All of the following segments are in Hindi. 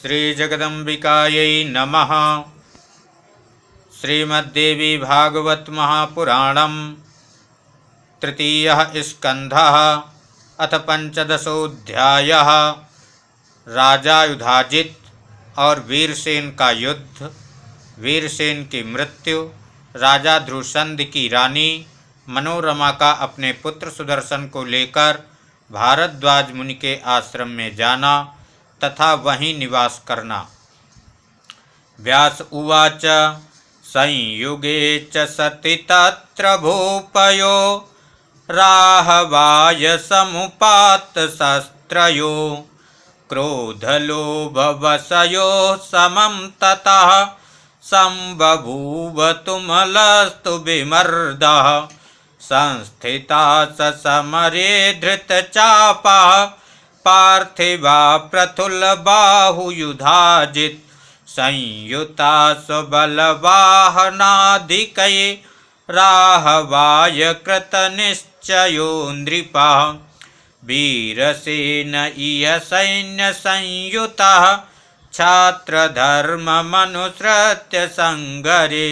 श्रीजगदम्बिकायै नमः। श्रीमद्देवी भागवत महापुराणम् तृतीयः स्कन्धः अथ पंचदशोऽध्यायः। राजा युधाजित और वीरसेन का युद्ध। वीरसेन की मृत्यु। राजा ध्रुसंद की रानी मनोरमा का अपने पुत्र सुदर्शन को लेकर भारद्वाज मुनि के आश्रम में जाना तथा वहीं निवास करना। व्यास उवाच संयुगे च सति तत्र भूपयो राहवाय समुपात शस्त्रयो क्रोधलोभवशयो समं ततः संबभूव तुमलस्तु विमर्दः संस्थिता स समरे धृतचापः पार्थिवा प्रथुलबाहुयुधाजित् संयुता स्वबलवाहनाधिकये राहवाय कृतनिश्चयो नृपः वीरसेन इह सैन्यसंयुतः छात्रधर्ममनुसृत्य संगरे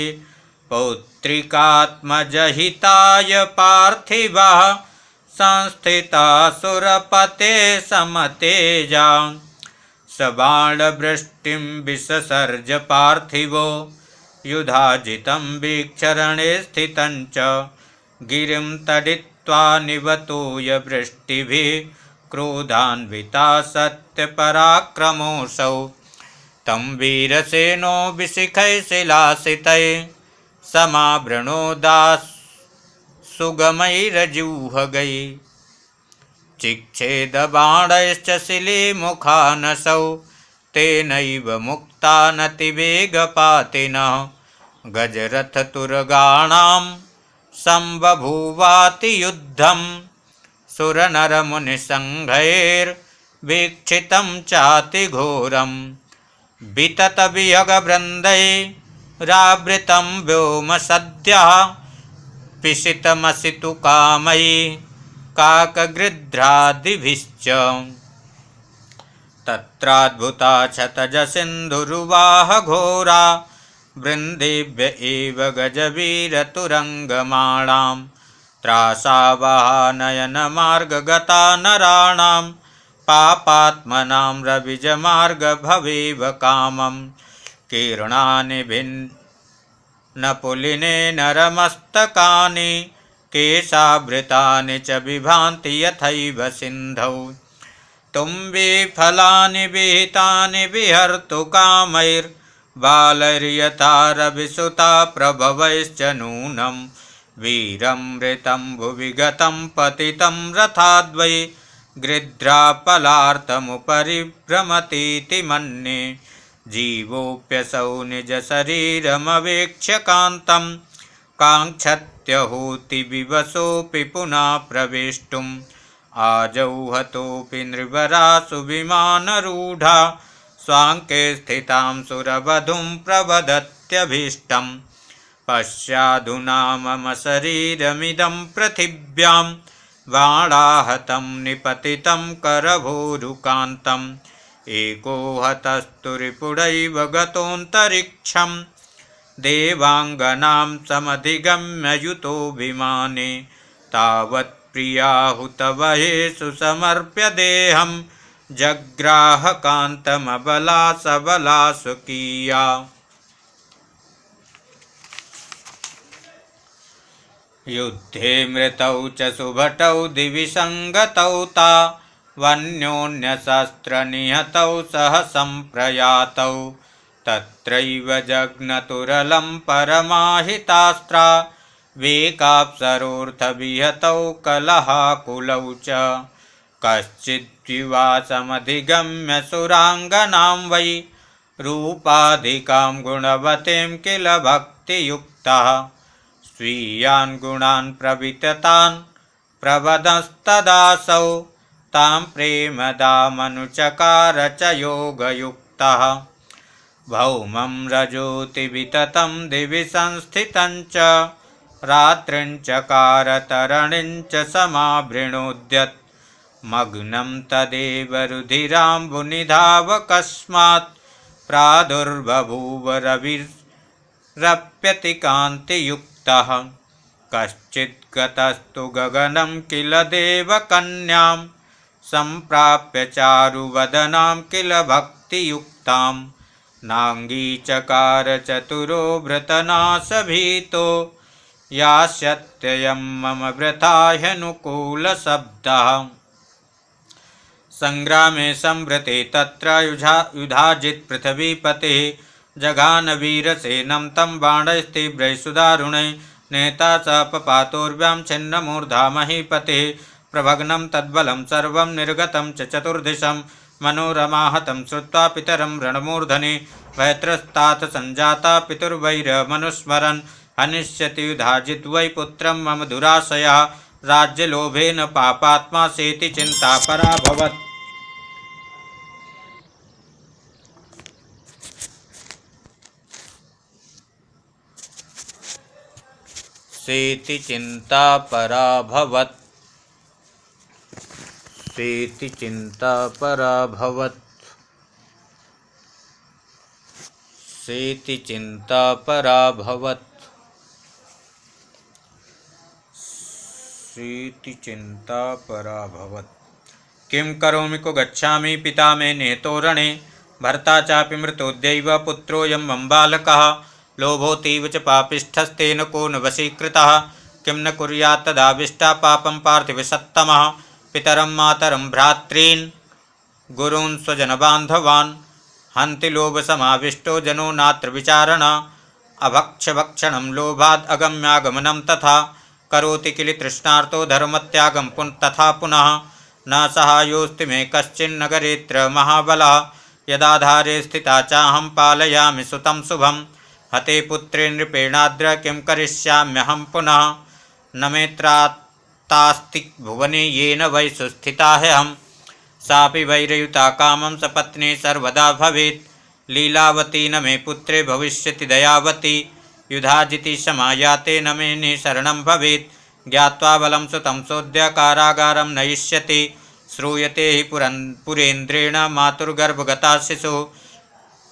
पौत्रिकात्मजहिताय पार्थिवः संस्थिता सुरपते समतेजा सबाणवृष्टिं विससर्ज पार्थिवो युधाजितं वीक्षरणे स्थितं च गिरिं तडित्वा निवतोय वृष्टिभिः क्रोधान्विता सत्यपराक्रमोऽसौ तं वीरसेनो विशिखैः शिलासितैः समावृणोदास सुगमैरजूहगैः चिक्षेदबाणैश्च शिलीमुखानसौ तेनैव मुक्ता नतिवेगपातिनः गजरथतुरगाणां सम्बभूवाति युद्धं सुरनरमुनिसङ्घैर्वीक्षितं चातिघोरं विततविहगवृन्दैरावृतं व्योम सद्यः पिशितमसितु कामैः काकगृध्रादिभिश्च तत्राद्भुता क्षतजसिन्धुरुवाह घोरा वृन्देभ्य एव गजवीरतुरङ्गमाणां त्रासावहानयनमार्गगता नराणां पापात्मनां रविजमार्गभवेव कामं कीर्णानि भिन्नपुलिने नरमस्तकानि केशाभृतानि च बिभान्ति यथैव सिन्धौ तुम्बिफलानि विहितानि विहर्तु कामैर्बालैर्यथा रविसुता प्रभवैश्च नूनं वीरमृतं भुवि गतं पतितं रथाद्वै गृध्रापलार्थमुपरि भ्रमतीति मन्ये जीवोऽप्यसौ निजशरीरमवेक्ष्य कान्तं काङ्क्षत्यहूति विवशोऽपि पुनः प्रवेष्टुम् आजौहतोऽपि नृवरासु विमानरूढा स्वाङ्के स्थितां सुरवधूं प्रवदत्यभीष्टं पश्याधुना मम शरीरमिदं पृथिव्यां बाणाहतं निपतितं करभोरुकान्तम् एको हतस्तु रिपुडैव गतोऽन्तरिक्षं देवाङ्गनां समधिगम्य युतो विमाने तावत् प्रियाहुतवहेषु समर्प्य देहं जग्राह कान्तमबला सबला स्वकीया। युद्धे मृतौ च सुभटौ दिवि संगतौ तावन्योन्यशस्त्रनिहतौ सह सम्प्रयातौ तत्रैव जग्नतुरलं परमाहितास्त्रा वेकाप्सरोऽर्थविहतौ कलहाकुलौ च कश्चिद्विवासमधिगम्य सुराङ्गनां वै रूपाधिकां गुणवतीं किल भक्तियुक्तः स्वीयान् गुणान् प्रविततान् प्रवदंस्तदासौ तां प्रेमदामनुचकार च योगयुक्तः भौमं रजोतिविततं दिवि संस्थितं च रात्रिञ्चकार तरणिञ्च समावृणोद्यत् मग्नं तदेव रुधिराम्बुनिधावकस्मात् प्रादुर्बभूव रविरप्यति कान्तियुक्तः कश्चित् गतस्तु गगनं किल देवकन्यां सम्प्राप्य चारुवदनां किल भक्तियुक्तां नाङ्गीचकार चतुरो भृतनाशभीतो यास्यत्ययं मम वृथा ह्यनुकूलशब्दः संग्रामे संवृते तत्र युधाजित् पृथ्वीपतिः जघान वीरसेनं तं बाणैस्तीव्रैः सुदारुणैः नेता स पपातोर्व्यां छिन्नमूर्धा महीपतिः प्रभग्नं तद्बलं सर्वं निर्गतं च चतुर्दिशं मनोरमाहतं श्रुत्वा पितरं रणमूर्धनि भयत्रस्तात् सञ्जाता पितुर्वैरमनुस्मरन् हनिष्यति युधाजित् वै पुत्रं मम दुराशयः राज्यलोभेन पापात्मा सेति चिन्ता पराभवत् सेति चिन्ता पराभवत् सेति चिन्ता पराभवत् सेति चिन्ता पराभवत् सेति चिन्ता पराभवत् किं करोमि को गच्छामि पिता मे निहतोरणे भर्ता चापि मृतोऽद्यैव पुत्रोऽयं मम बालकः लोभोऽतीव च पापिष्ठस्तेन को न वशीकृतः किं न कुर्यात् तदाविष्टा पापं पार्थिवसत्तमः पितरं मातरं भ्रातॄन् गुरून् स्वजनबान्धवान् हन्ति लोभसमाविष्टो जनो नात्र विचारणा अभक्षभक्षणं लोभाद् अगम्यागमनं तथा करोति किल तृष्णार्तो धर्मत्यागं तथा पुनः न सहायोऽस्ति मे कश्चिन्नगरेऽत्र महाबलः यदाधारे स्थिता चाहं पालयामि सुतं शुभं हते पुत्रे नृपेणाद्र किं करिष्याम्यहं पुनः न मे त्रातास्ति भुवने येन वै सुस्थिता ह्यहं सापि वैरयुता कामं सपत्नी सर्वदा भवेत् लीलावती न मे पुत्रे भविष्यति दयावती युधाजिति समायाते न मे निशरणं भवेत् ज्ञात्वा बलं सुतं सोऽद्य कारागारं नयिष्यति श्रूयते हि पुरेन्द्रेण मातुर्गर्भगता शिशुः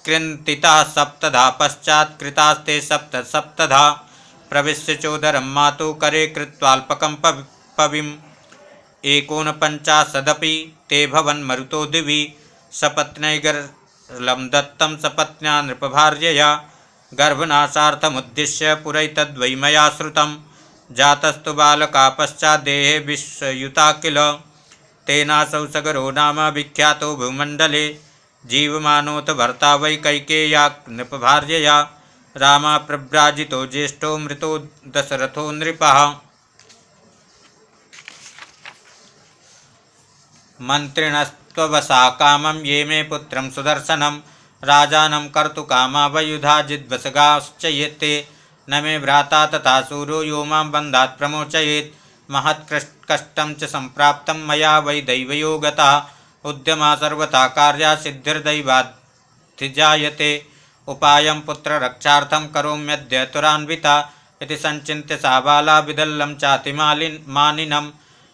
कृन्तितः सप्तधा पश्चात् कृतास्ते सप्तधा प्रविश्य चोदरं मातुः करे कृत्वाल्पकं पविम् एकोनपञ्चाशदपि ते भवन्मरुतो दिवि सपत्नैर्गर्लं दत्तं सपत्न्या नृपभार्यया गर्भनाशार्थमुद्दिश्य पुरैतद्वै मया श्रुतं जातस्तु बालका पश्चाद्देहे विश्वयुता किल तेनासौ सगरो नाम विख्यातो भूमण्डले जीवमानोत भर्ता वै कैकेय्या नृपभार्यया रामा प्रव्राजितो ज्येष्ठो मृतो दशरथो नृपः मन्त्रिणस्त्ववसा कामं ये मे पुत्रं सुदर्शनं राजानं कर्तुकामा वयुधाजिद्वसगाश्च येते न मे भ्राता तथा सूरो यो मां बन्धात् प्रमोचयेत् महत्कष्टं च सम्प्राप्तं मया वै दैवयो गतः उद्यमा सर्वथा कार्या सिद्धिर्दैवाधिजायते उपायं पुत्ररक्षार्थं करोम्यद्य तुरान्विता इति संचिन्त्य सा बाला विदल्लं चातिमानिनं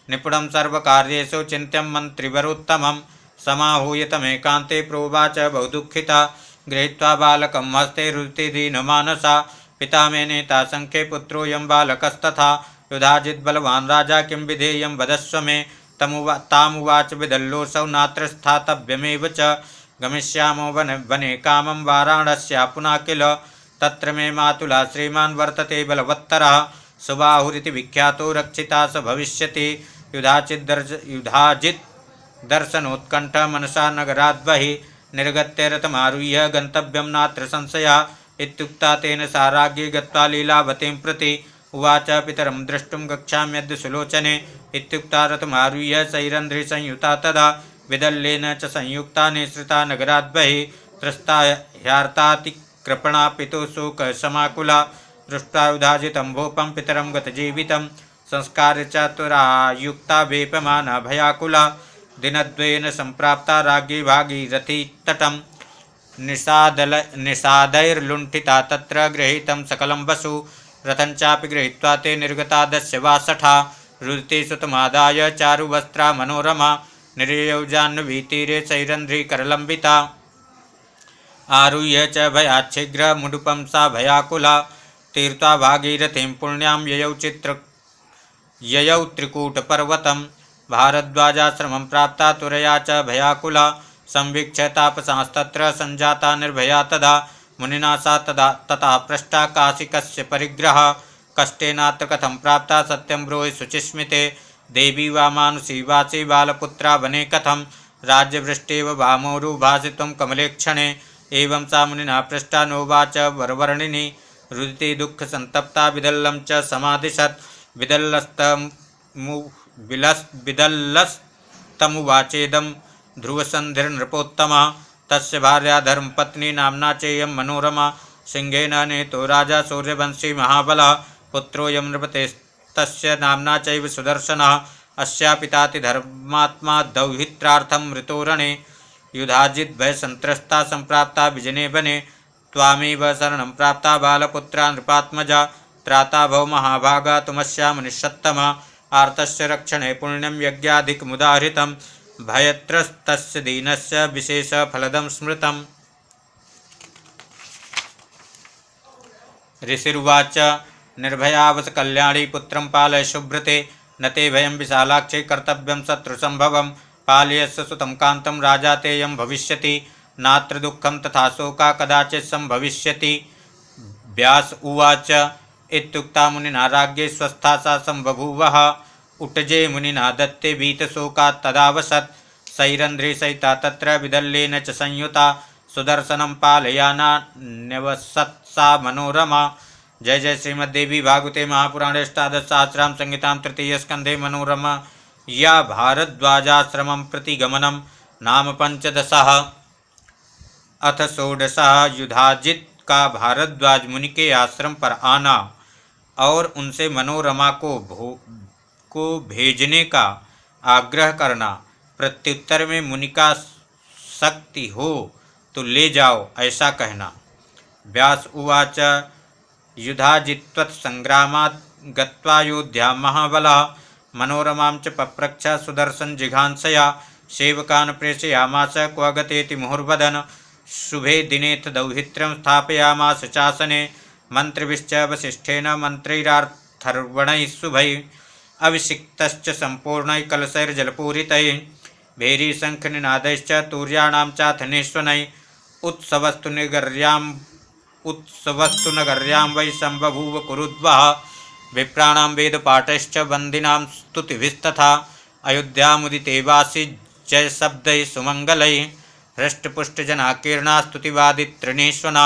निपुणं सर्वकार्येषु चिन्त्यं मन्त्रिवरोत्तमं समाहूय तमेकान्ते प्रोवाच बहुदुःखिता गृहीत्वा बालकं हस्ते रुदिते दीनमानसा पिता मे नेता संख्ये पुत्रोऽयं बालकस्तथा युधाजिद्बलवान् राजा किं विधेयं वदस्व मे तामुवाच विदल्लोऽसौ नात्र स्थातव्यमेव च गमिष्यामो वने कामं वाराणस्या पुनः किल तत्र मे मातुला श्रीमान् वर्तते बलवत्तरः सुबाहुरिति विख्यातो रक्षिता स भविष्यति युधाजित् दर्शनोत्कण्ठ मनसा नगराद्बहि निर्गत्य रथमारुह्य गन्तव्यं नात्र संशयः इत्युक्ता तेन सा राज्ञी गत्वा लीलावतीं प्रति उवाच पितरं द्रष्टुं गच्छाम्यद्य सुलोचने इत्युक्ता रथमारुह्य सैरन्ध्रिसंयुता तदा विदल्येन च संयुक्ता निःसृता नगराद्बहि त्रस्ता ह्यार्तातिकृपणा पितुः शोकसमाकुला दृष्ट्वा युधाजितं भूपं पितरं गतजीवितं संस्कारचतुरायुक्ता वेपमाना भयाकुला दिनद्वयेन सम्प्राप्ता राज्ञी भागीरथी तटं निषादैर्लुण्ठिता तत्र गृहीतं सकलं वसु रथञ्चापि गृहीत्वा ते निर्गता दस्यवासठा रुदिते सुतमादाय चारुवस्त्रा मनोरमा निर्यौ जाह्नवीतीरे सैरन्ध्रीकरलम्बिता आरुह्य च भयाच्छिग्र मुडुपं सा भयाकुला तीर्था भागीरथीं पुण्यां ययौ त्रिकूटपर्वतं भारद्वाजाश्रमं प्राप्ता तुरया च भयाकुला संवीक्ष्य तापसांस्तत्र सञ्जाता निर्भया तदा मुनिना सा तथा पृष्टा काशिकस्य परिग्रह कष्टेनात्र कथं प्राप्ता सत्यं ब्रूहि शुचिस्मिते देवी वा मानुषी वाची बालपुत्रा वने कथं राज्यवृष्टेव वामोरु भासित्वं कमलेक्षणे एवं सा मुनिना पृष्टा नोवाच वरवर्णिनी रुदिते दुःखसन्तप्ता विदल्लं च समादिशत् विदल्लस्तमुवाचेदं ध्रुवसन्धिर्नृपोत्तमः तस्य भार्या धर्मपत्नी नाम्ना चेयं मनोरमा सिंहेन नेतो राजा सूर्यवंशी महाबलः पुत्रोऽयं नृपतेस्तस्य नाम्ना चैव सुदर्शनः अस्या पिताति धर्मात्मा दौहित्रार्थं मृतोरणे युधाजित् भयसन्त्रस्ता सम्प्राप्ता विजने वने त्वामेव शरणं प्राप्ता बालपुत्रा नृपात्मजा त्राता भव महाभागा तुमस्या मुनिषत्तमा आर्तस्य रक्षणे पुण्यं यज्ञाधिकमुदाहृतं भयत्रस्तस्य दीनस्य विशेषफलदं स्मृतम्। ऋषिर्वाच निर्भयावस कल्याणी पुत्रं पालय शुभ्रते न ते भयं विशालाक्षे कर्तव्यं शत्रुसंभवं पालयस्य सुतं कान्तं राजा तेयं भविष्यति नात्र दुःखं तथा शोका कदाचित् संभविष्यति। व्यास उवाच इत्युक्ता मुनिना राज्ञे स्वस्था सा संबभूवः उट्टजे मुनिना दत्ते भीतशोकात् तदावसत् सैरन्ध्री सहिता तत्र विदल्लेन च संयुता सुदर्शनं पालयाना न्यवसत् सा मनोरमा। जय जय श्रीमद्देवी भागवते महापुराणे अष्टादशसहस्रां संहितां तृतीयस्कन्धे मनोरमा या भारद्वाजाश्रमं प्रति गमनं नाम पंचदशः। अथ षोडशः युधाजित का भारद्वाज मुनि के आश्रम पर आना और उनसे मनोरमा को भेजने का आग्रह करना। प्रत्युत्तर में मुनि का शक्ति हो तो ले जाओ ऐसा कहना। व्यास उवाच युधाजित्वत्संग्रामात् गत्वा योध्यां महाबलः मनोरमां च पप्रच्छ सुदर्शन जिघांसया सेवकान् प्रेषयामास क्व गतेति मुहुर्वदन् शुभे दिनेऽथ दौहित्र्यं स्थापयामास चासने मन्त्रिभिश्च वसिष्ठेन मन्त्रैरार्थर्वणैः शुभैः अभिषिक्तश्च सम्पूर्णैः कलशैर्जलपूरितैः भैरीशङ्खनिनादैश्च तूर्याणां चाथनेश्वनैः उत्सवस्तु नगर्यां वै सम्बभूव कुरुद्वः विप्राणां वेदपाठैश्च वन्दिनां स्तुतिभिस्तथा अयोध्यामुदिते वासि जयशब्दैः सुमङ्गलैः हृष्टपुष्टजनाकीर्णा स्तुतिवादितृणेश्वना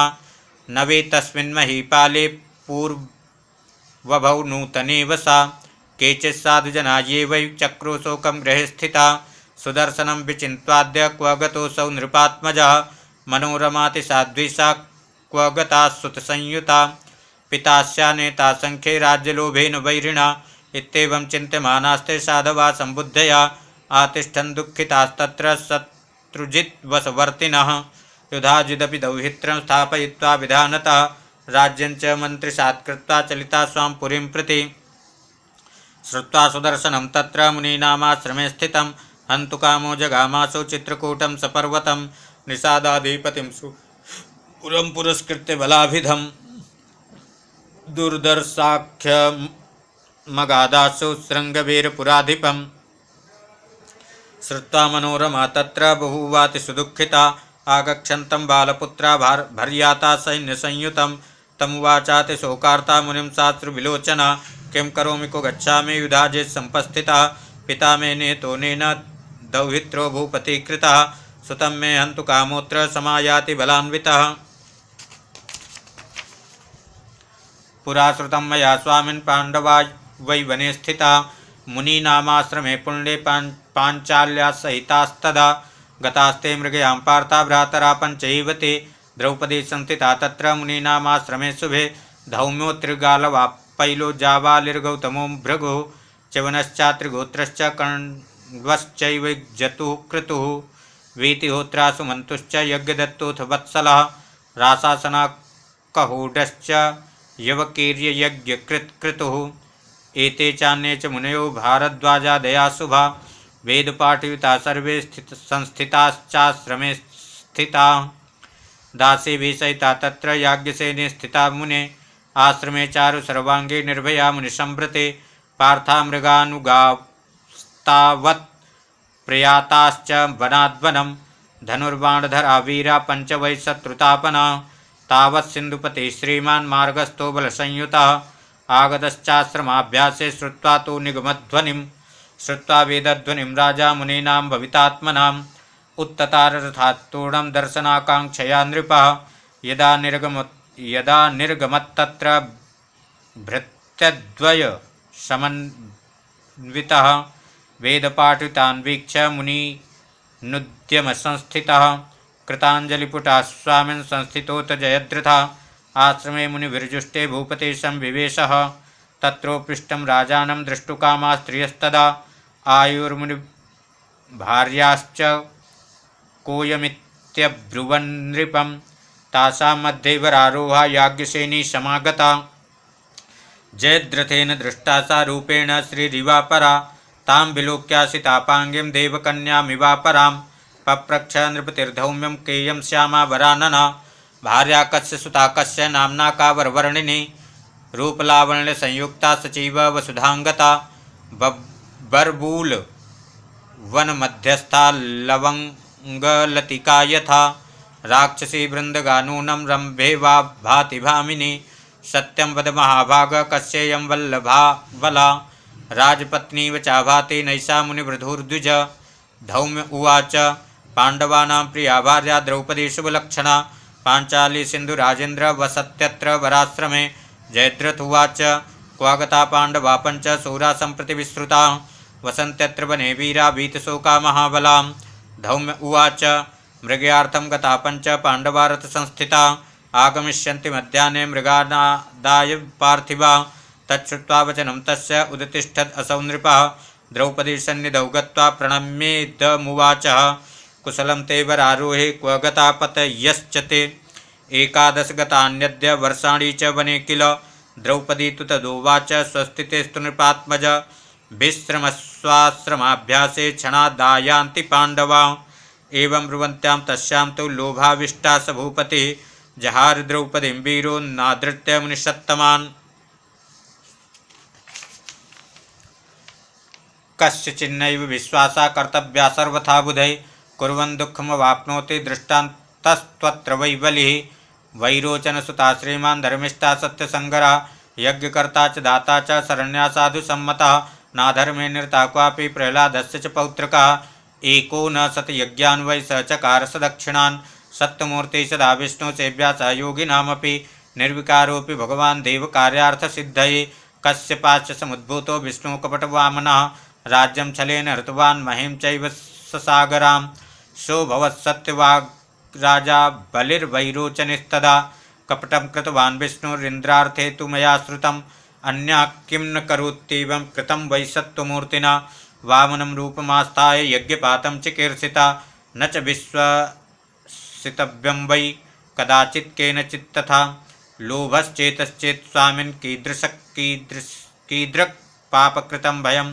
नवे तस्मिन् महीपाले पूर्वभौ नूतने वसा केचित् साधुजना ये वै चक्रोशोकं गृहे स्थिता सुदर्शनं विचिन्त्वाद्य क्व गतोऽसौ नृपात्मजः मनोरमातिसाद्विषा क्व गता सुतसंयुता पितास्या नेता संख्ये राज्यलोभेन वैरिणा इत्येवं चिन्त्यमानास्ते साधवा सम्बुद्धया आतिष्ठन् दुःखितास्तत्र शत्रुजिद्वशवर्तिनः युधाजिदपि दौहित्रं स्थापयित्वा विधानतः राज्यं च मन्त्रिसात्कृत्वा चलिता स्वां पुरीं प्रति। श्रुत्वा सुदर्शनं तत्र मुनीनामाश्रमे स्थितं हन्तुकामो जगामासो चित्रकूटं सपर्वतं निषादाधिपतिं पुरं पुरस्कृत्य बलाभिधं दुर्दर्शाख्यमगादासु शृङ्गवीरपुराधिपम्। श्रुत्वा मनोरमा तत्र बभूवाति सुदुःखिता आगच्छन्तं बालपुत्रा भर्याता सैन्यसंयुतं तमुवाचाति शोकार्ता मुनिं साश्रुविलोचना किं करोमि को गच्छामि युधाजित् सम्पस्थिता पिता मे नेतोनेन दौहित्रो भूपतिकृतः सुतं मे हन्तु कामोऽत्र समायाति बलान्वितः। पुरा श्रुतं मया स्वामिन् पाण्डवा वै वने स्थिता मुनीनामाश्रमे पुण्ये पाञ्चाल्या सहितास्तदा गतास्ते मृगयां पार्था भ्रातरा पञ्चैव ते द्रौपदी संस्थिता तत्र मुनीनामाश्रमे शुभे धौम्योत्रिगालवापैलो जावालिर्गौतमो भृगुः च्यवनश्चात्रिगोत्रश्च कण्वश्चैव जतुः क्रतुः वीतिहोत्रासु मन्तुश्च यज्ञदत्तोऽथ वत्सलः राशासनाकहोडश्च यवकीर्ययज्ञकृतुः एते चान्ये च मुनयो भारद्वाजादया शुभा वेदपाठयुता सर्वे संस्थिताश्चाश्रमे स्थिताः। दासीभिः सहिता तत्र याज्ञसेने स्थिता मुने आश्रमे चारु सर्वांगे निर्भया मुनिसंवृते पार्था मृगानुगास्तावत् प्रयाताश्च वनाद्वनं धनुर्बाणधरा वीरा पंच वै शत्रुतापना तावत् सिन्धुपति श्रीमान् मार्गस्थो बलसंयुतः आगतश्चाश्रमाभ्यासे श्रुत्वा तु निगमध्वनिं श्रुत्वा वेदध्वनिं राजा मुनीनां भवितात्मनाम् उत्ततारथात्तूर्णं दर्शनाकाङ्क्षया नृपः यदा निर्गमत्तत्र भृत्यद्वय समन्वितः वेदपाठितान् वीक्ष्य मुनिनुद्यमसंस्थितः कृताञ्जलिपुटा स्वामिन् संस्थितोऽथ जयद्रथः आश्रमे मुनिविर्जुष्टे भूपते संविवेशः तत्रोपृष्टं राजानं द्रष्टुकामा स्त्रियस्तदा आयुर्मुनिभार्याश्च कोऽयमित्यब्रुवन्नृपं तासां मध्ये वरारोहा याज्ञसेनी समागता जयद्रथेन दृष्टा सा रूपेण श्रीरिवापरा तां विलोक्यासितापाङ्गीं देवकन्यामिवापरां पप्रच्छ नृपतिर्धौम्यं केयं श्यामा वरानना भार्या कस्य सुता कस्य नाम्ना का वरवर्णिनी रूपलावण्यसंयुक्ता सचीव वसुधांगता बर्बूल वनमध्यस्था लवंगलतिका यथा राक्षसी वृंदगानूनं रंभे वा भाति भामिनी सत्यं वद महाभाग कस्येयं वल्लभा बला राजपत्नीव चाभाति नैषा मुनिवृधुर्द्विज धौम्य उवाच पाण्डवानां प्रिया भार्या द्रौपदी शुभलक्षणा पाञ्चाली सिन्धुराजेन्द्र वसत्यत्र वराश्रमे जयद्रथ उवाच क्वागता पाण्डवा पञ्च शूरा सम्प्रति विश्रुता वसन्त्यत्र वने वीरा भीतशोका महाबलां धौम्य उवाच मृगयार्थं गता पञ्च पाण्डवा रथसंस्थिता आगमिष्यन्ति मध्याह्ने मृगानादाय पार्थिवा तच्छ्रुत्वा वचनं तस्य उदतिष्ठत् असौ नृपः द्रौपदी सन्निधौ गत्वा प्रणम्येदमुवाचः कुशलं ते वरारोहे क्व गता पतयश्च ते एकादश गतान्यद्य वर्षाणि च वने किल द्रौपदी तु तदुवाच स्वस्ति तेस्तु नृपात्मज विश्रमस्वाश्रमाभ्यासे क्षणादायान्ति पाण्डवा एवं ब्रुवन्त्यां तस्यां तु लोभाविष्टा स भूपतिः जहार द्रौपदीं वीरो नादृत्य मुनिषत्तमान् कस्यचिन्नैव विश्वासा कर्तव्या सर्वथा बुधै कुर्वन् दुःखमवाप्नोति दृष्टान्तस्त्वत्र वै बलिः वैरोचनसुता श्रीमान् धर्मिष्ठा सत्यसङ्गरा यज्ञकर्ता च दाता च शरण्या साधुसम्मतः नाधर्मे निरता क्वापि प्रह्लादस्य च पौत्रकः एको न सतयज्ञान् वै स चकार सदक्षिणान् सत्यमूर्ति सदा विष्णुसेव्या स योगिनामपि निर्विकारोऽपि भगवान् देवकार्यार्थसिद्धये कश्यपाश्च समुद्भूतो विष्णुकपटवामनः राज्यं छलेन हृतवान् महीं चैव ससागरां सोऽभवत्सत्यवाग् राजा बलिर्वैरोचनिस्तदा कपटं कृतवान् विष्णुरिन्द्रार्थे तु मया श्रुतम् अन्या किं न करोत्येवं कृतं वै सत्त्वमूर्तिना वामनं रूपमास्थाय यज्ञपातं चिकीर्षिता न च विश्वसितव्यं वै कदाचित् केनचित् तथा लोभश्चेतश्चेत् स्वामिन् कीदृक् पापकृतं भयं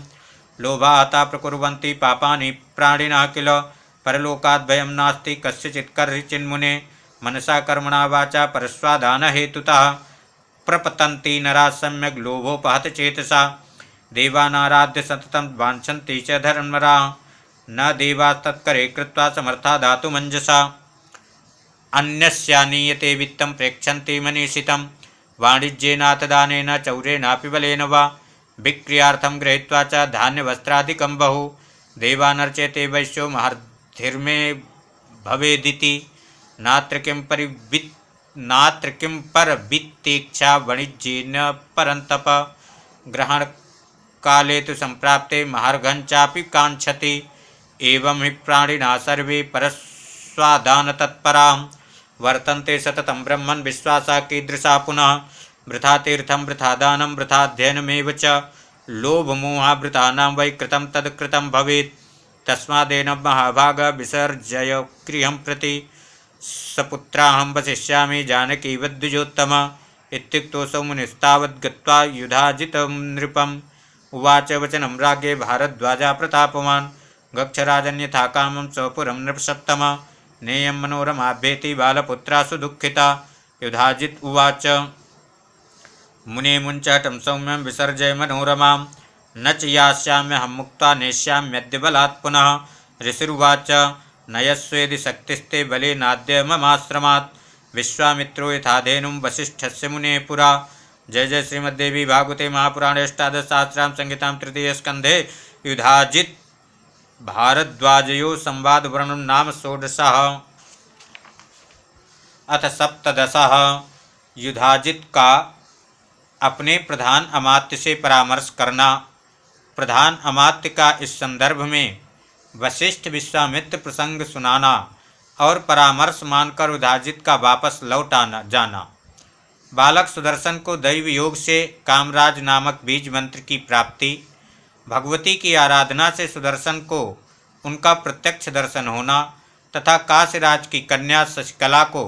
लोभाहता प्रकुर्वन्ति पापानि प्राणिनः किल परलोकात् भयं नास्ति कस्यचित् कर्हिचिन्मुने मनसा कर्मणा वाचा परस्वादानहेतुतः प्रपतन्ति नराः सम्यग् लोभोपहतचेतसा देवानाराध्य सततं वाञ्छन्ति च धर्मराः न देवास्तत्करे कृत्वा समर्था धातुमञ्जसा अन्यस्यानीयते वित्तं प्रेक्षन्ति मनीषितं वाणिज्येनाथ दानेन चौर्येणापि बलेन वा विक्रियार्थं गृहीत्वा च धान्यवस्त्रादिकं बहु देवानर्चेते वैश्यो महर्धिर्मे भवेदिति नात्र किं परवित्तेच्छा वाणिज्येन परन्तप ग्रहणकाले तु सम्प्राप्ते महार्घञ्चापि काङ्क्षति एवं हि प्राणिनः सर्वे परस्वादानतत्पराः वर्तन्ते सततं ब्रह्मन् विश्वासा कीदृशा पुनः वृथा तीर्थं वृथा दानं वृथाध्ययनमेव च लोभमोहाभृतानां वै कृतं तत्कृतं भवेत् तस्मादेन महाभाग विसर्जय गृहं प्रति सपुत्राहं वसिष्यामि जानकीवद्विजोत्तम इत्युक्तोऽसौ मुनिस्तावद् गत्वा युधाजितं नृपम् उवाच वचनं राज्ञे भारद्वाजा प्रतापवान् गच्छ राजन्यथा कामं स्वपुरं नृपसत्तम नेयं मनोरमाभ्येति बालपुत्रासु दुःखिता। युधाजित उवाच मुने मुञ्चहटं सौम्यं विसर्जय मनोरमां न च यास्याम्यहं मुक्त्वा नेष्याम्यद्य बलात् पुनः। ऋषिरुवाच नयस्वेदि शक्तिस्ते बलेनाद्य ममाश्रमात् विश्वामित्रो यथा धेनुं वसिष्ठस्य मुने पुरा। जय जय श्रीमद्देवी भागवते महापुराणे अष्टादशसहस्रां संहितां तृतीयस्कन्धे युधाजित भारद्वाजयो संवाद वर्णनं नाम षोडशः। अथ सप्तदशः। युधाजित का अपने प्रधान अमात्य से परामर्श करना। प्रधान अमात्य का इस संदर्भ में वशिष्ठ विश्वामित्र प्रसंग सुनाना और परामर्श मानकर युधाजित का वापस लौट आना जाना। बालक सुदर्शन को दैव योग से कामराज नामक बीज मंत्र की प्राप्ति, भगवती की आराधना से सुदर्शन को उनका प्रत्यक्ष दर्शन होना तथा काशीराज की कन्या शशिकला को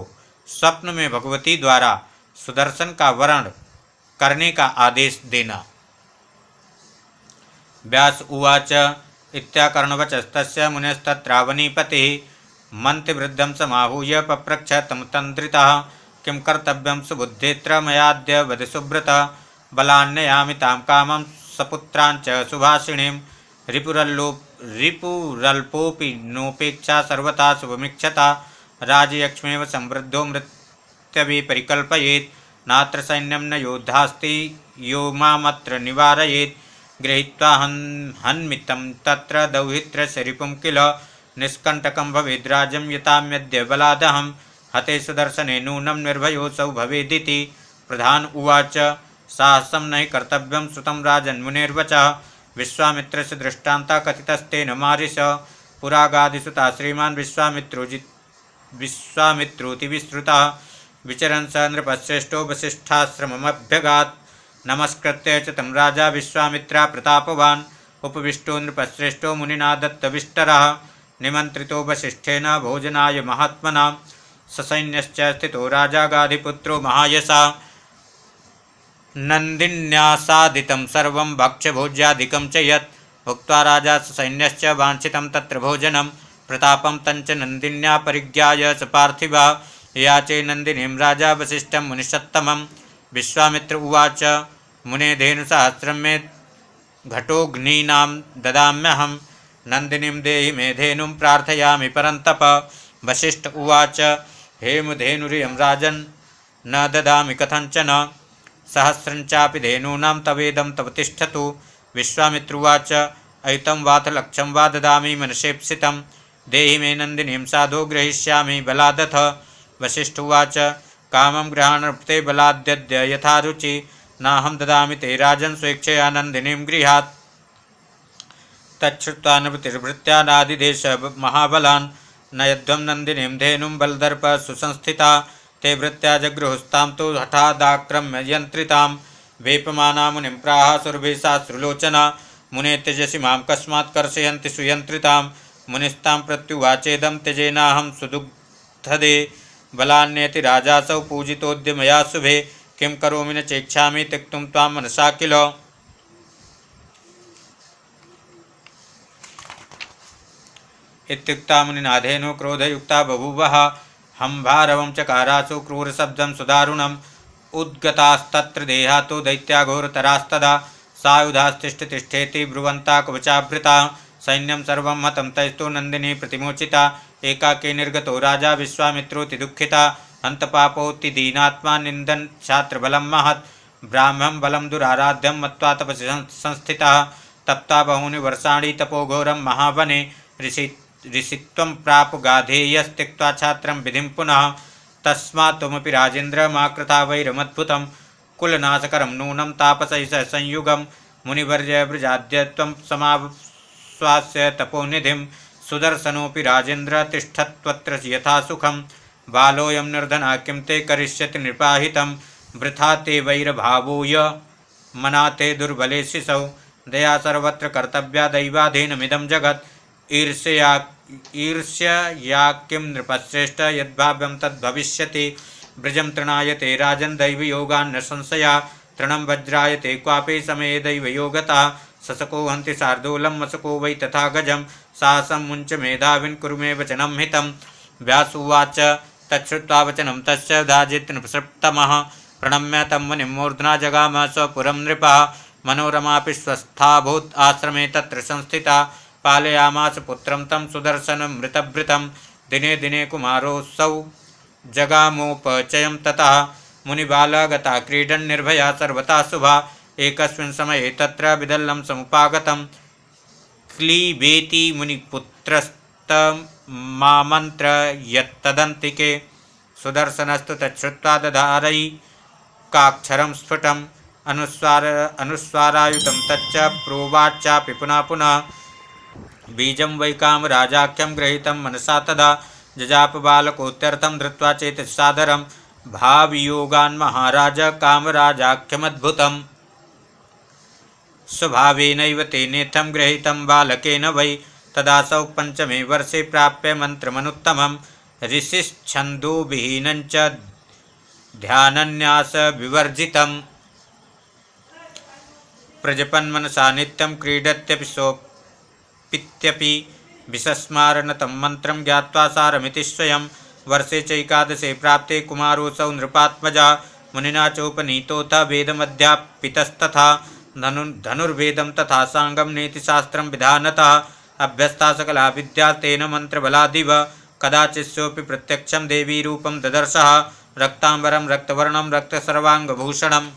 स्वप्न में भगवती द्वारा सुदर्शन का वरण करने का आदेश देना। व्यास उवाच इत्याकर्णवचस्तस्य मुनेस्तत्रावनीपतिः मन्त्रिवृद्धं समाहूय पप्रच्छ तं तन्द्रितः किं कर्तव्यं सुबुद्धेऽत्र मयाद्य वद सुब्रत। बलान्नयामि तां कामं सपुत्राञ्च सुभाषिणीं रिपुरल्पोऽपि नोपेक्षा सर्वथा शुभमीक्षता। राजयक्ष्मेव संवृद्धो मृत्यभि परिकल्पयेत् नात्र सैन्यं न योद्धास्ति यो मामत्र निवारयेत्। गृहीत्वा हन्मितं तत्र दौहित्रस्य रिपुं किल निष्कण्टकं भवेद्राजं यताम्यद्य बलादहं हते सुदर्शने नूनं निर्भयोऽसौ भवेदिति। प्रधान उवाच साहसं न हि कर्तव्यं सुतं राजन्मुनेर्वचः विश्वामित्रस्य दृष्टान्ता कथितस्तेन मारिष। पुरागादिसुता श्रीमान् विश्वामित्रोऽति विस्तृतः विचरन् स नृपश्रेष्ठो वसिष्ठाश्रममभ्यगात्। नमस्कृत्य च तं राजा विश्वामित्रा प्रतापवान् उपविष्टो नृपश्रेष्ठो मुनिना दत्तविष्टरः। निमन्त्रितो वसिष्ठेन भोजनाय महात्मना ससैन्यश्च स्थितो राजा गाधिपुत्रो महायशा। नन्दिन्यासादितं सर्वं भक्ष्यभोज्यादिकं च यत् भुक्त्वा राजा ससैन्यश्च वाञ्छितं तत्र भोजनं प्रतापं तञ्च नन्दिन्या परिज्ञाय स पार्थिवा याचे नन्दिनीं राजा वसिष्ठं मुनिषत्तमं। विश्वामित्र उवाच मुने धेनुसहस्रं मे घटोऽग्नीनां ददाम्यहं नन्दिनीं देहि मे धेनुं प्रार्थयामि परन्तप। वसिष्ठ उवाच हेमधेनुरियं राजन् न ददामि कथञ्चन सहस्रञ्चापि धेनूनां तवेदं तव तिष्ठतु। विश्वामित्र उवाच अयुतं वाथ लक्षं वा ददामि मनसेप्सितं देहि मे नन्दिनीं साधो ग्रहीष्यामि बलादथ। वसिष्ठ उवाच कामं गृहाणर्पते बलाद्यद्य यथा रुचि नाहं ददामि ते राजन् स्वेच्छया नन्दिनीं गृहात्। तच्छ्रुत्वा नृपतिर्भृत्या नादिदेश महाबलान् न यद्वं नन्दिनीं धेनुं बलदर्प सुसंस्थिता ते भृत्या जगृहुस्तां तु हठादाक्रम्य यन्त्रितां। वेपमाना मुनिं प्राह सुरभिसाश्रुलोचना मुने त्यजसि मां कस्मात् कर्षयन्ति सुयन्त्रितां। मुनिस्तां प्रत्युवाचेदं त्यजेनाहं सुदुग्धदे बलान्येति राजासौ पूजितोऽद्य मया शुभे किं करोमि न चेच्छामि त्यक्तुं त्वां मनसा किल। इत्युक्ता मुनिना धेनुः क्रोधयुक्ता बभूवः हंभारवं चकारासु क्रूरशब्दं सुदारुणम् उद्गतास्तत्र देहातो दैत्याघोरतरास्तदा सायुधास्तिष्ठतिष्ठेति ब्रुवन्ता कवचाभृता सैन्यं सर्वं हतं तैस्तु नन्दिनी प्रतिमोचिता एकाकी निर्गतो राजा विश्वामित्रोऽति दुःखिता हन्तपापोऽति दीनात्मा निन्दन् छात्रबलं महत् ब्राह्मं बलं दुराराध्यं मत्वा तपसि संस्थितः तप्ता बहूनि वर्षाणि तपोघोरं महावने ऋषित्वं प्राप गाधेयस्त्यक्त्वा छात्रं विधिं पुनः तस्मात् त्वमपि राजेन्द्र मा कृता वैरमद्भुतं कुलनाशकरं नूनं तापसैः सह संयुगं मुनिवर्य व्रजाद्य त्वं समाश्वास्य तपोनिधिं सुदर्शनोऽपि राजेन्द्र तिष्ठत्वत्र यथा सुखं बालोऽयं निर्धनः किं ते करिष्यति नृपाहितं वृथा ते वैरभावोय मना ते दुर्बले शिशौ दया सर्वत्र कर्तव्या दैवाधीनमिदं जगत् ईर्ष्यया किं नृपश्रेष्ठ यद्भाव्यं तद्भविष्यति ब्रजं तृणायते राजन् दैवयोगान्न संशया तृणं वज्रायते क्वापि समये दैवयोगतः ससको हन्ति शार्दूलं मसको वै तथा गजं साहसं मुञ्च मेधाविन् कुरु मे वचनं हितं व्यास उवाच तच्छ्रुत्वा वचनं तस्य दाजित् नृपसप्तमः प्रणम्य तं मुनिं मूर्ध्ना जगाम स्वपुरं नृपः मनोरमापि स्वस्थाभूत् आश्रमे तत्र संस्थिता पालयामास पुत्रं तं सुदर्शनमृतभृतं दिने दिने कुमारोऽसौ जगामोपचयं ततः मुनिबालगता क्रीडन् निर्भया सर्वथा शुभा एकस्मिन् समये तत्र विदल्लं समुपागतं क्लीबेति मुनिपुत्रस्तमामन्त्र यत्तदन्तिके सुदर्शनस्तु तच्छ्रुत्वा दधारै काक्षरं स्फुटम् अनुस्वारायुतं तच्च प्रोवाचापि पुनः पुनः बीजं वै कामराजाख्यं गृहीतं मनसा तदा जजाप बालकोत्यर्थं धृत्वा चेतसि सादरं भावयोगान् महाराज कामराजाख्यमद्भुतम् स्वभावेनैव तेनेत्थं गृहीतं बालकेन वै तदासौ पंचमे वर्षे प्राप्य मन्त्रमनुत्तमं ऋषिश्छन्दोविहीनं च ध्यानन्यासविवर्जितं प्रजपन्मनसा नित्यं क्रीडत्यपि सोऽपित्यपि विसस्मारनतं मन्त्रं ज्ञात्वा सारमिति स्वयं वर्षे चैकादशे प्राप्ते कुमारोऽसौ नृपात्मजा मुनिना चोपनीतोऽथ वेदमध्यापितस्तथा धनुर्वेदं तथा साङ्गं नीतिशास्त्रं विधानतः अभ्यस्ता सकला विद्या तेन मन्त्रबलादिव कदाचित्सोऽपि प्रत्यक्षं देवीरूपं ददर्शः रक्ताम्बरं रक्तवर्णं रक्तसर्वाङ्गभूषणम्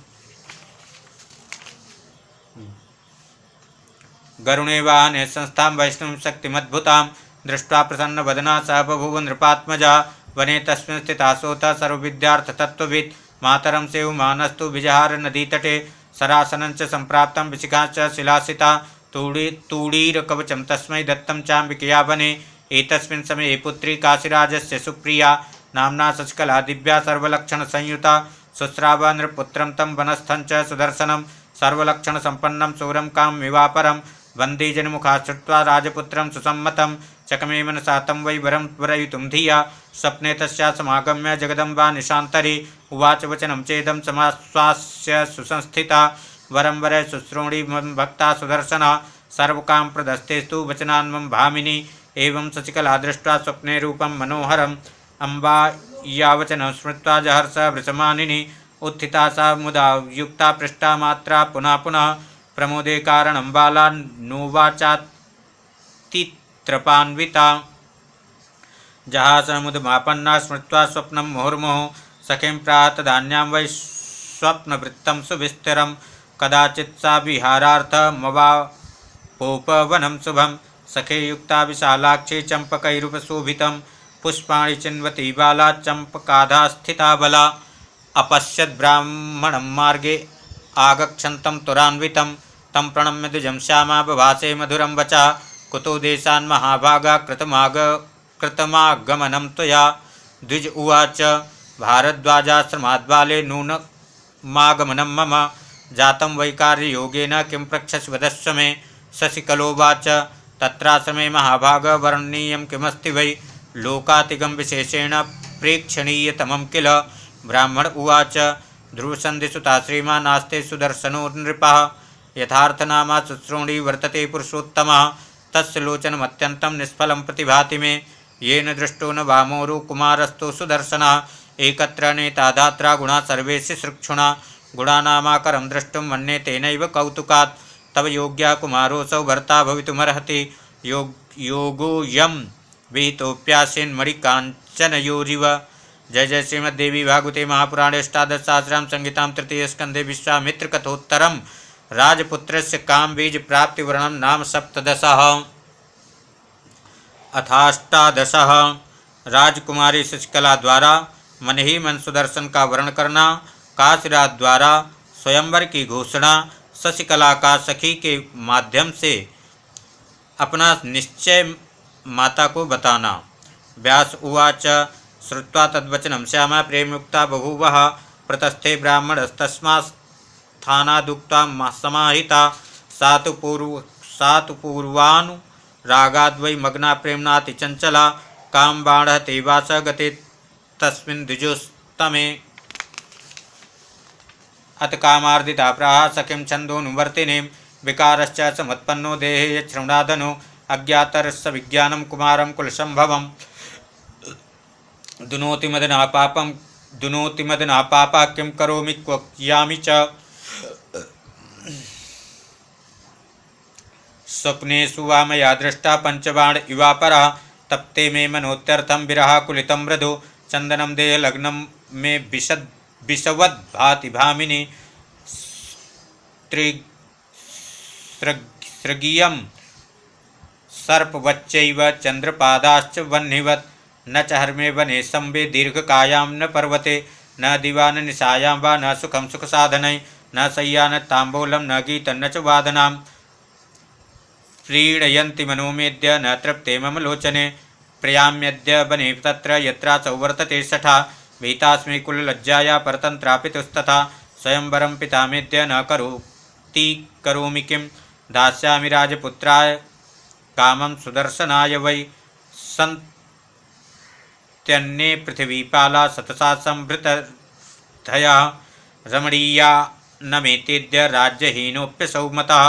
गरुणे वाहने संस्थां वैष्णवीं शक्तिमद्भुतां दृष्ट्वा प्रसन्नवदना स बभूव नृपात्मजा वने तस्मिन् स्थिता सोऽथ सर्वविद्यार्थतत्त्ववित् मातरं सेवमानस्तु विजहार नदीतटे सरासनं च सम्प्राप्तं विशिखा च शिलासिता तूडीरकवचं तस्मै दत्तं चाम्बिकया वने एतस्मिन् समये पुत्री काशीराजस्य सुप्रिया नाम्ना शशिकला दिव्या सर्वलक्षणसंयुता शुश्रावा नृपुत्रं तं वनस्थं च सुदर्शनं सर्वलक्षणसम्पन्नं शूरं काममिवापरं वन्दीजनमुखा श्रुत्वा राजपुत्रं सुसम्मतं चकमे मनसा तं वै वरं वरयितुं धिया स्वप्ने तस्या समागम्य जगदम्बा निशान्तरे उवाच वचनं चेदं समाश्वास्य सुसंस्थिता वरं वरय शुश्रोणि भक्ता सुदर्शना सर्वकामप्रदस्तेस्तु वचनान्मं भामिनी एवं शशिकला दृष्ट्वा स्वप्ने रूपं मनोहरम् अम्बा यावचनं स्मृत्वा जहर्ष वृषमानिनी उत्थिता सा मुदा युक्ता पृष्ठा मात्रा पुनः पुनः प्रमोदे कारणं बाला नोवाचातित्रपान्विता जहासमुदमापन्ना स्मृत्वा स्वप्नं मुहुर्मुहुः सखीं प्रातदान्यां वै स्वप्नवृत्तं सुविस्तिरं कदाचित् सा विहारार्थमवापोपवनं शुभं सखे युक्ता विशालाक्षी चम्पकैरुपशोभितं पुष्पाणि चिन्वती बाला चम्पकाधा स्थिता बला अपश्यद् ब्राह्मणं मार्गे आगच्छन्तं तुरान्वितं तं प्रणम्य द्विजं श्यामा बभासे मधुरं वचा कुतो देशान् महाभागा कृतमागमनं त्वया द्विज उवाच भारद्वाजाश्रमाद्बाले नूनमागमनं मम जातं वैकार्ययोगेन किं प्रक्षसि वदस्व मे शशिकलोवाच तत्राश्रमे महाभाग वर्णनीयं किमस्ति वै लोकातिगं विशेषेण प्रेक्षणीयतमं किल ब्राह्मण उवाच ध्रुवसन्धिसुता श्रीमान् नास्ते सुदर्शनो नृपः यथार्थनामा शुश्रोणी वर्तते पुरुषोत्तमः तस्य लोचनमत्यन्तं निष्फलं प्रतिभाति मे येन दृष्टो न वामोरु कुमारस्तु सुदर्शनः एकत्र नेता धात्रा गुणा सर्वेषु सृक्षुणा गुणानामाकरं द्रष्टुं मन्ये तेनैव कौतुकात् तव योग्या कुमारोऽसौ भर्ता भवितुमर्हति योगो यं विहितोऽप्यासीन्मणिकाञ्चनयोरिव। जय जय श्रीमद्देवी भागवते महापुराणे अष्टादशसहस्रां संहितां तृतीयस्कन्धे विश्वामित्रकथोत्तरं राजपुत्रस्य कामबीजप्राप्तिवर्णनं नाम सप्तदशः। अथाष्टादशः राजकुमारी शशिकला द्वारा मन ही मन सुदर्शन का वर्णन करना, काशीराज द्वारा स्वयंवर की घोषणा, शशिकला का सखी के माध्यम से अपना निश्चय माता को बताना। व्यास उवाच श्रुत्वा तद्वचनं श्यामा प्रेमयुक्ता बभूवः प्रतस्थे ब्राह्मणस्तस्मात्स्थानादुक्ता समाहिता सा तु पूर्वानुरागाद्वै मग्ना प्रेम्णाति चञ्चला कामबाणः तेवास गते तस्मिन् द्विजोस्तमे अत कामार्दिता प्राह सखीं छन्दोनुवर्तिनीं विकारश्च समुत्पन्नो देहे यच्छृणादनो अज्ञातरस्य विज्ञानं कुमारं कुलसंभवम् दुनोति मदनापापा किं करोमि क्वक्ष्यामि च। स्वप्नेषु वा मया दृष्टा पंचबाण इवापरा तप्ते मे मनोत्यर्थं विरहाकुलितं मृदु चंदनम देहलग्नं मे विषवद्भाति भामिनी सृगीयं सर्पवच्चैव चंद्रपादाश्च वह्निवत् न च हर्मे वने संवे दीर्घकायां न पर्वते न दिवा न निशायां वा न सुखं सुखसाधनै न शय्या न ताम्बूलं न गीतं न च वादनाम् प्रीणयन्ति मनोमेद्य न तृप्ते मम लोचने प्रयाम्यद्य वने तत्र यत्रासौ वर्तते सठा भीतास्मि कुललज्जाया परतन्त्रापितुस्तथा स्वयंवरं पितामेद्य न करोमि किं दास्यामि राजपुत्राय कामं सुदर्शनाय वै सन्त्यन्ये पृथिवीपाला सतसा संभृतधया रमणीया न मेतेद्य राज्यहीनोऽप्यसौ मतः।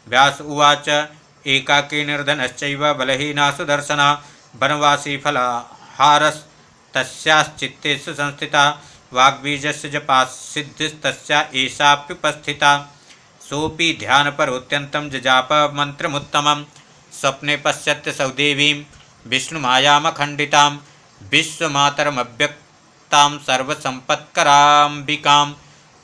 व्यास उवाच एकाकी निर्धनश्चैव बलहीना सुदर्शना वनवासी फलाहारस्तस्याश्चित्ते सुसंस्थिता वाग्बीजस्य जपासिद्धिस्तस्या एषाप्युपस्थिता सोऽपि ध्यानपरोऽत्यन्तं जजाप मन्त्रमुत्तमं स्वप्ने पश्यत्यसौ देवीं विष्णुमायामखण्डितां विश्वमातरमव्यक्तां सर्वसम्पत्कराम्बिकां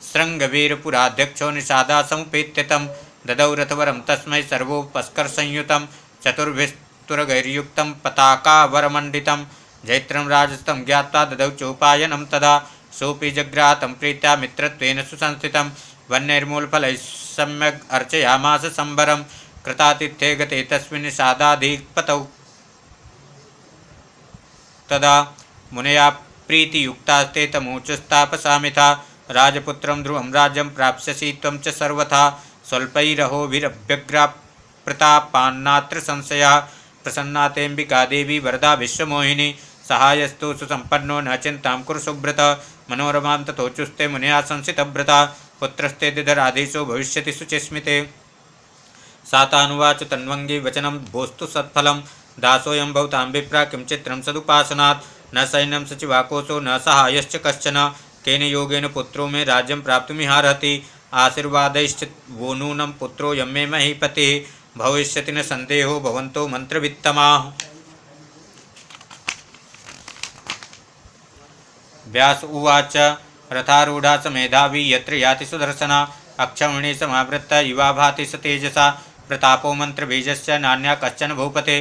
शृङ्गवीरपुराध्यक्षो निषादा समुपेत्य तं ददौ रथवरं तस्मै सर्वोपस्करसंयुतं चतुर्भिस्तुरगैर्युक्तं पताकावरमण्डितं जैत्रं राजस्तं ज्ञात्वा ददौ चोपायनं तदा सोऽपि जग्राहतं प्रीत्या मित्रत्वेन सुसंस्थितं वह्निर्मूलफलैः सम्यग् अर्चयामास संवरं कृतातिथ्ये गते तस्मिन् निषादाधिपतौ तदा मुनया प्रीतियुक्तास्ते तमोचस्तापसामिथा राजपुत्रं ध्रुवं राज्यं प्राप्स्यसि त्वं च सर्वथा स्वल्पैरहोभिरभ्यग्रा प्रतापान्नात्र संशयः प्रसन्ना तेऽम्बिका देवी वरदा विश्वमोहिनी सहायस्तु सुसम्पन्नो न चिन्तां कुरु सुव्रत मनोरमां तथोचुस्ते मुनया संसितव्रता पुत्रस्ते दिधराधीशो भविष्यति शुचिस्मिते। सातानुवाच तन्वंगी वचनं भोस्तु सत्फलं दासोऽयं भवतां विप्रा किं चित्रं सदुपासनात् न सैन्यं सचिवाकोशो न सहायश्च कश्चन केन योगेन पुत्रो मे राज्यं प्राप्तुमिहार्हति आशीर्वादैश्च वो नूनं पुत्रो यं मे महीपतिः भविष्यति न संदेहो भवन्तो मन्त्रवित्तमाः। व्यास उवाच रथारूढ़ा स मेधावी यत्र याति सुदर्शना अक्षमणे समावृत्ता युवा भाति स तेजसा प्रतापो मंत्रबीजस्य नान्या कश्चन भूपते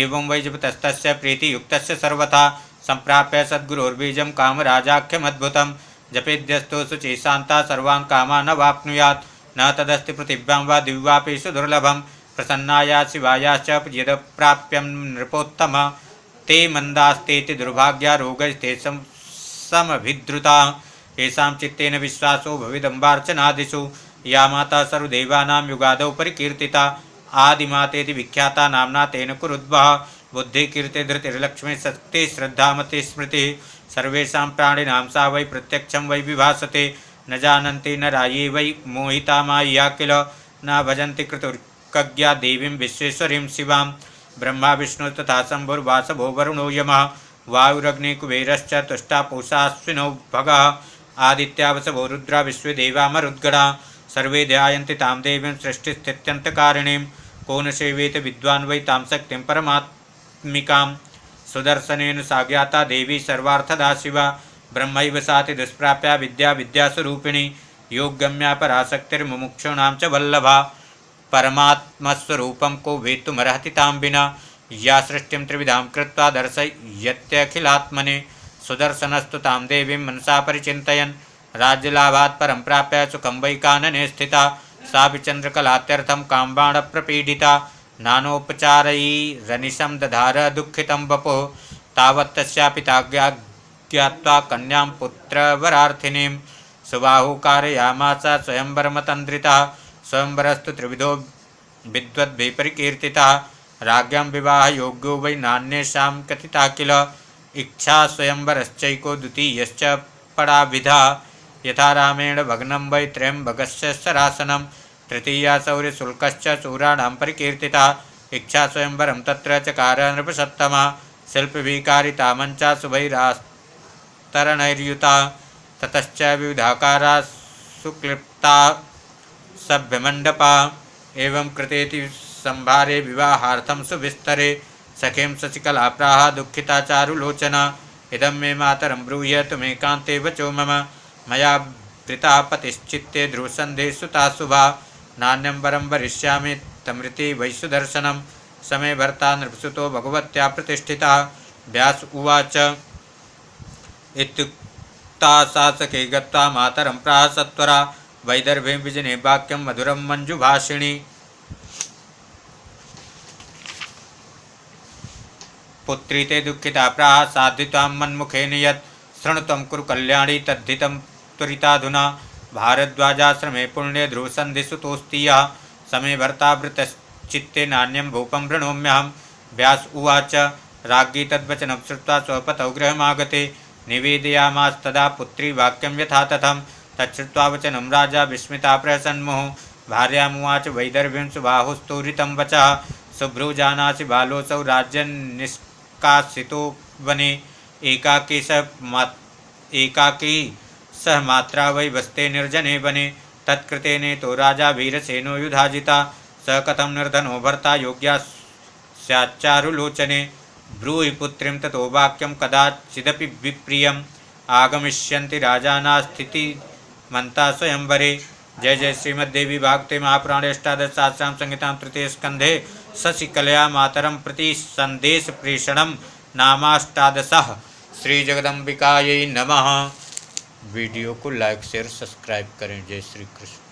एवं वैजपतस्तस्य प्रीतियुक्तस्य सर्वथा संप्राप्य सद्गुरोर्बीजं कामराजाख्यमद्भुतं जपेद्यस्तो शुचिशान्ता सर्वान् कामान् न वाप्नुयात् न तदस्ति पृथिव्यां वा दिव्यापेषु दुर्लभं प्रसन्नाया शिवायाश्च यदप्राप्यं नृपोत्तम ते मन्दास्तेति दुर्भाग्या रोगस्ते समभिद्रुता येषां चित्तेन विश्वासो भविदम्बार्चनादिषु या माता सर्वदेवानां युगादौ परिकीर्तिता आदिमातेति विख्याता नाम्ना तेन कुरुद्वः बुद्धिकीर्ति धृतिर्लक्ष्मी शक्ति श्रद्धामति स्मृतिः सर्वेषां प्राणिनां सा वै प्रत्यक्षं वै विभासते न जानन्ति न राये वै मोहिता मायया किल न भजन्ति कृतुर्कज्ञा देवीं विश्वेश्वरीं शिवां ब्रह्मा विष्णु तथा शम्भुर्वासभो वरुणो यमः वायुरग्नि कुबेरश्च तुष्टा पूषाश्विनौ भगः आदित्या वसवो रुद्रा विश्वदेवा मरुद्गणा सर्वे ध्यायन्ति तां देवीं सृष्टिस्थित्यन्तकारिणीं को न सेवेत विद्वान् वै तां शक्तिं परमात्मिकां सुदर्शनेन सा ज्ञाता देवी सर्वार्थदा शिवा ब्रह्मैव साति दुष्प्राप्या विद्या विद्यास्वरूपिणी योगगम्या पराशक्तिर्मुमुक्षूणां च वल्लभा परमात्मस्वरूपं को वेत्तुमर्हति तां विना या सृष्टिं त्रिविधां कृत्वा दर्शयत्यखिलात्मने सुदर्शनस्तु तां देवीं मनसा परिचिन्तयन् राज्यलाभात् परं प्राप्य सुखं वै कानने स्थिता सापि चन्द्रकलात्यर्थं काम्बाणप्रपीडिता नानोपचारैरनिशं दधार दुःखितं वपुः तावत् तस्या पिता ज्ञात्वा कन्यां पुत्रवरार्थिनीं सुबाहु कारयामास स्वयंवरमतन्द्रितः स्वयंवरस्तु त्रिविधो विद्वद्भिः परिकीर्तितः राज्ञां विवाहयोग्यो वै नान्येषां कथिता किल इच्छा स्वयंवरश्चैको द्वितीयश्च पराविधा यथा रामेण भग्नं वै त्र्यम्बकस्य सरासनं तृतीया शौर्यशुल्कश्च शूराणां परिकीर्तिता इच्छा स्वयंवरं तत्र चकार नृपसत्तमा शिल्पभिः कारिता मञ्चा शुभैरास्तु तरणैर्युता ततश्च विविधाकारा सुक्लिप्ता सभ्यमण्डपा एवं कृतेति संभारे विवाहार्थं सुविस्तरे सखीं शशिकला प्राह दुःखिता चारुलोचना इदं मे मातरं ब्रूहि त्वमेकान्ते वचो मम मया वृता पतिश्चित्ते ध्रुवसन्धे सुता शुभा नान्यं वरं वरिष्यामि तमृति वै सुदर्शनं समे भर्ता नृपसुतो भगवत्या प्रतिष्ठिता। व्यास उवाच इत्युक्ता शासके गत्वा मातरं प्राह सत्वरा वैदर्भे विजने वाक्यं मधुरं मञ्जुभाषिणी। पुत्री ते दुःखिता प्राह साधित्वां मन्मुखेन यत् शृणु त्वं कुरु कल्याणी तद्धितं त्वरिताधुना भारद्वाजाश्रमे पुण्ये ध्रुवसन्धिसुतोऽस्ति यः समे भर्ता वृतश्चित्ते नान्यं भूपं वृणोम्यहं। व्यास उवाच राज्ञी तद्वचनं श्रुत्वा स्वपतौ गृहमागते निवेदयामास्तदा पुत्री वाक्यं यथा तथं तच्छ्रुत्वा वचनं राजा विस्मिता प्रसन्मुः भार्यामुवाच वैदर्भीं सुबाहुस्तूरितं वचः शुभ्रूजानासि बालोऽसौ राज्यनिष्कासितो वने एकाकी सह मात्रा वै वस्ते निर्जने वने तत्कृतेने तो राजा वीरसेनो युधाजिता स कथं निर्धनो भर्ता योग्या स्याच्चारुलोचने ब्रूहि पुत्रीं ततो वाक्यं कदाचिदपि विप्रियम् आगमिष्यन्ति राजाना स्थितिमन्ता स्वयंवरे। जय जय श्रीमद्देवी भागवते महापुराणे अष्टादशसहस्रां संहितां तृतीय स्कन्धे शशिकलया मातरं प्रति संदेश प्रेषणं नामाष्टादशः। श्री जगदम्बिकायै नमः। वीडियो को लाइक शेयर सब्सक्राइब करें। जय श्री कृष्ण।